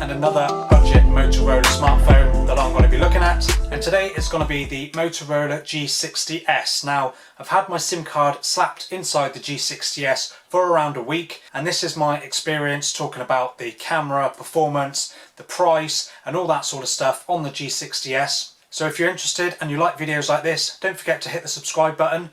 and another budget Motorola smartphone that I'm going to be looking at, and today it's going to be the Motorola G60s. Now, I've had my SIM card slapped inside the G60s for around a week, and this is my experience talking about the camera, performance, the price and all that sort of stuff on the G60s. So if you're interested and you like videos like this, don't forget to hit the subscribe button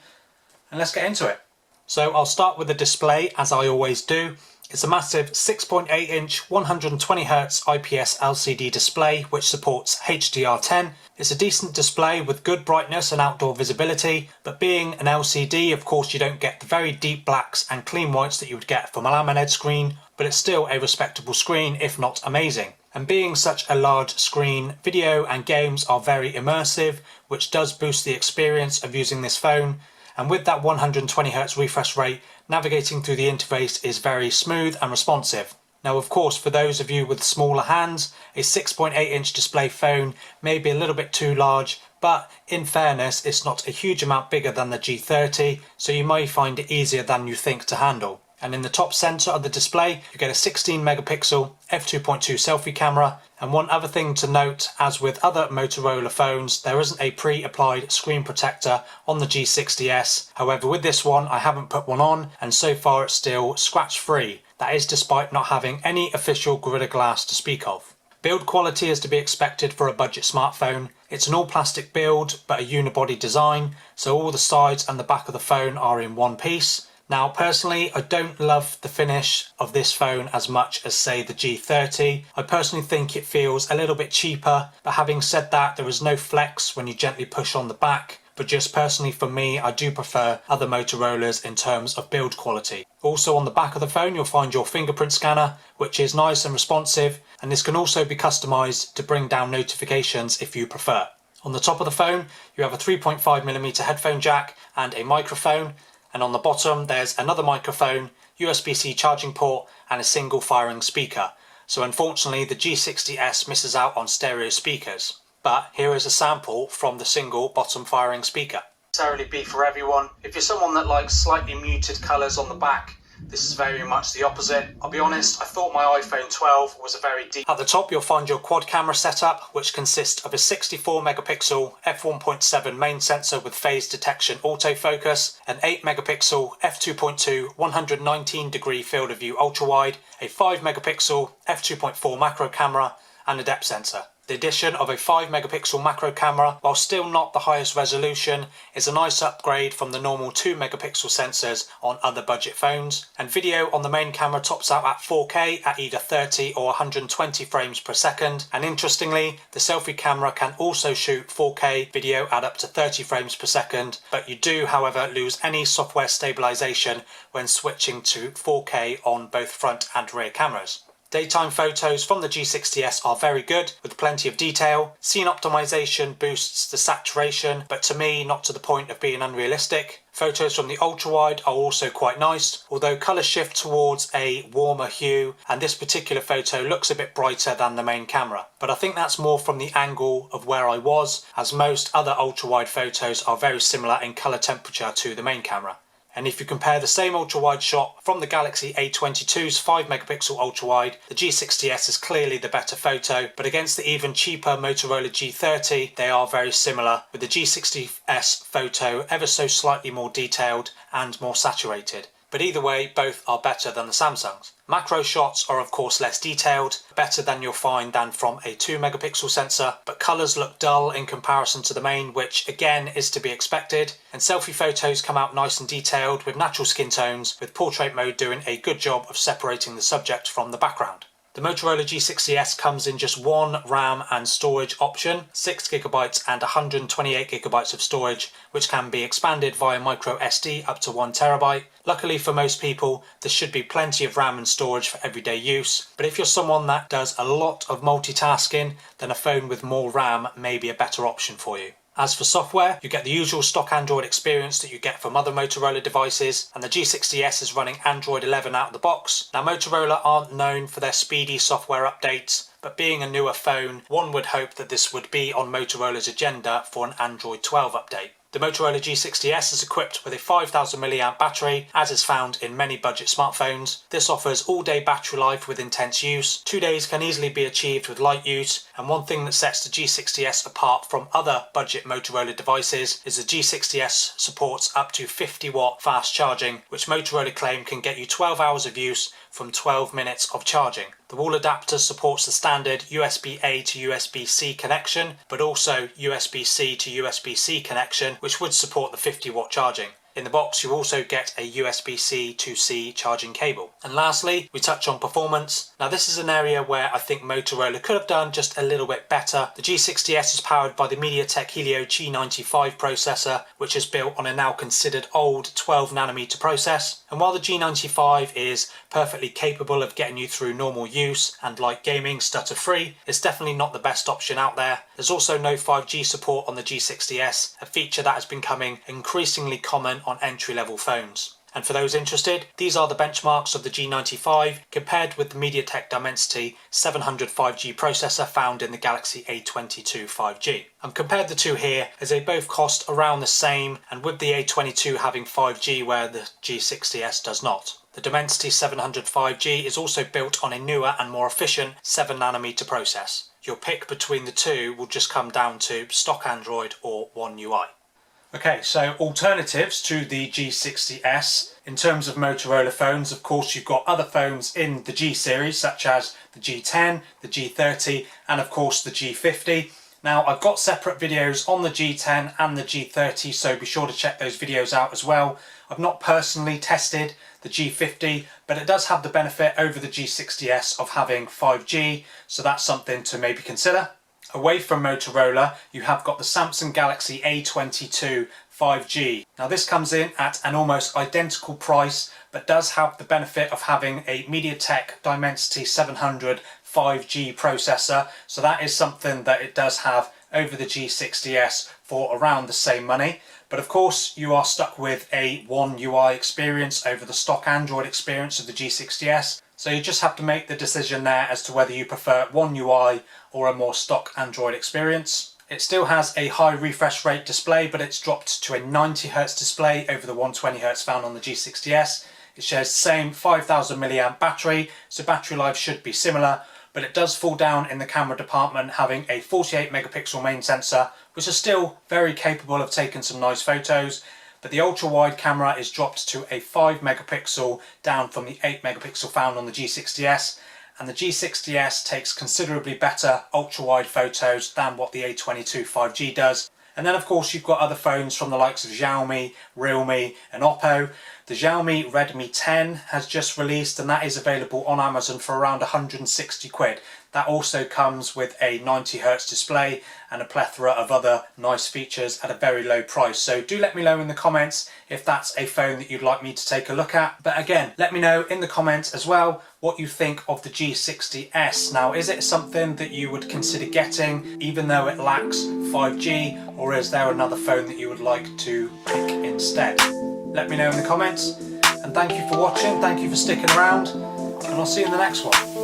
and let's get into it. So I'll start with the display as I always do. It's a massive 6.8 inch 120Hz IPS LCD display which supports HDR10. It's a decent display with good brightness and outdoor visibility, but being an LCD, of course you don't get the very deep blacks and clean whites that you would get from a AMOLED screen, but it's still a respectable screen, if not amazing. And being such a large screen, video and games are very immersive, which does boost the experience of using this phone. And with that 120Hz refresh rate, navigating through the interface is very smooth and responsive. Now, of course, for those of you with smaller hands, a 6.8 inch display phone may be a little bit too large, but in fairness, it's not a huge amount bigger than the G30, so you may find it easier than you think to handle. And in the top center of the display, you get a 16 megapixel f2.2 selfie camera. And one other thing to note, as with other Motorola phones, there isn't a pre-applied screen protector on the G60s. However, with this one, I haven't put one on, and so far it's still scratch-free. That is despite not having any official Gorilla Glass to speak of. Build quality is to be expected for a budget smartphone. It's an all-plastic build, but a unibody design, so all the sides and the back of the phone are in one piece. Now, personally, I don't love the finish of this phone as much as, say, the G30. I personally think it feels a little bit cheaper, but having said that, there is no flex when you gently push on the back. But just personally for me, I do prefer other Motorola's in terms of build quality. Also on the back of the phone, you'll find your fingerprint scanner, which is nice and responsive, and this can also be customized to bring down notifications if you prefer. On the top of the phone, you have a 3.5mm headphone jack and a microphone. And on the bottom there's another microphone, USB-C charging port and a single firing speaker. So unfortunately the G60s misses out on stereo speakers. But here is a sample from the single bottom firing speaker. Necessarily be for everyone. If you're someone that likes slightly muted colours on the back, this is very much the opposite. I'll be honest, I thought my iPhone 12 was a very deep... At the top you'll find your quad camera setup, which consists of a 64 megapixel f1.7 main sensor with phase detection autofocus, an 8 megapixel f2.2 119 degree field of view ultra wide, a 5 megapixel f2.4 macro camera and a depth sensor. The addition of a 5 megapixel macro camera, while still not the highest resolution, is a nice upgrade from the normal 2 megapixel sensors on other budget phones. And video on the main camera tops out at 4K at either 30 or 120 frames per second. And interestingly, the selfie camera can also shoot 4K video at up to 30 frames per second, but you do, however, lose any software stabilization when switching to 4K on both front and rear cameras. Daytime photos from the G60s are very good, with plenty of detail. Scene optimization boosts the saturation, but to me not to the point of being unrealistic. Photos from the ultra-wide are also quite nice, although colours shift towards a warmer hue, and this particular photo looks a bit brighter than the main camera. But I think that's more from the angle of where I was, as most other ultra-wide photos are very similar in colour temperature to the main camera. And if you compare the same ultra-wide shot from the Galaxy A22's 5 megapixel ultra-wide, the G60s is clearly the better photo, but against the even cheaper Motorola G30, they are very similar, with the G60s photo ever so slightly more detailed and more saturated. But either way, both are better than the Samsungs. Macro shots are of course less detailed, better than you'll find than from a 2 megapixel sensor, but colours look dull in comparison to the main, which again is to be expected. And selfie photos come out nice and detailed with natural skin tones, with portrait mode doing a good job of separating the subject from the background. The Motorola G60s comes in just one RAM and storage option, 6GB and 128GB of storage, which can be expanded via micro SD up to 1TB. Luckily for most people, there should be plenty of RAM and storage for everyday use, but if you're someone that does a lot of multitasking, then a phone with more RAM may be a better option for you. As for software, you get the usual stock Android experience that you get from other Motorola devices, and the G60s is running Android 11 out of the box. Now, Motorola aren't known for their speedy software updates, but being a newer phone, one would hope that this would be on Motorola's agenda for an Android 12 update. The The Motorola G60s is equipped with a 5000 mAh battery, as is found in many budget smartphones. This offers all-day battery life with intense use. 2 days can easily be achieved with light use, and one thing that sets the G60s apart from other budget Motorola devices is the G60s supports up to 50-watt fast charging, which Motorola claim can get you 12 hours of use from 12 minutes of charging. The wall adapter supports the standard USB-A to USB-C connection, but also USB-C to USB-C connection, which would support the 50-watt charging. In the box, you also get a USB-C to C charging cable. And lastly, we touch on performance. Now this is an area where I think Motorola could have done just a little bit better. The G60s is powered by the MediaTek Helio G95 processor, which is built on a now considered old 12nm process. And while the G95 is perfectly capable of getting you through normal use and light gaming stutter-free, it's definitely not the best option out there. There's also no 5G support on the G60s, a feature that has been becoming increasingly common on entry-level phones. And for those interested, these are the benchmarks of the G95 compared with the MediaTek Dimensity 700 5G processor found in the Galaxy A22 5G. I've compared the two here as they both cost around the same, and with the A22 having 5G where the G60s does not. The Dimensity 700 5G is also built on a newer and more efficient 7nm process. Your pick between the two will just come down to stock Android or One UI. Okay, so alternatives to the G60s. In terms of Motorola phones, of course, you've got other phones in the G series, such as the G10, the G30, and of course the G50. Now, I've got separate videos on the G10 and the G30, so be sure to check those videos out as well. I've not personally tested the G50, but it does have the benefit over the G60s of having 5G, so that's something to maybe consider. Away from Motorola, you have got the Samsung Galaxy A22 5G. Now this comes in at an almost identical price, but does have the benefit of having a MediaTek Dimensity 700 5G processor. So that is something that it does have over the G60s for around the same money. But of course, you are stuck with a One UI experience over the stock Android experience of the G60s. So you just have to make the decision there as to whether you prefer One UI or a more stock Android experience. It still has a high refresh rate display, but it's dropped to a 90Hz display over the 120Hz found on the G60s. It shares the same 5000 mAh battery, so battery life should be similar, but it does fall down in the camera department, having a 48 megapixel main sensor, which is still very capable of taking some nice photos. But the ultra-wide camera is dropped to a 5 megapixel, down from the 8 megapixel found on the G60s, and the G60s takes considerably better ultra-wide photos than what the A22 5G does. And then of course you've got other phones from the likes of Xiaomi, Realme and Oppo. The Xiaomi Redmi 10 has just released, and that is available on Amazon for around 160 quid. That also comes with a 90Hz display and a plethora of other nice features at a very low price. So do let me know in the comments if that's a phone that you'd like me to take a look at. But again, let me know in the comments as well what you think of the G60s. Now, is it something that you would consider getting even though it lacks 5G, or is there another phone that you would like to pick instead? Let me know in the comments, and thank you for watching, thank you for sticking around, and I'll see you in the next one.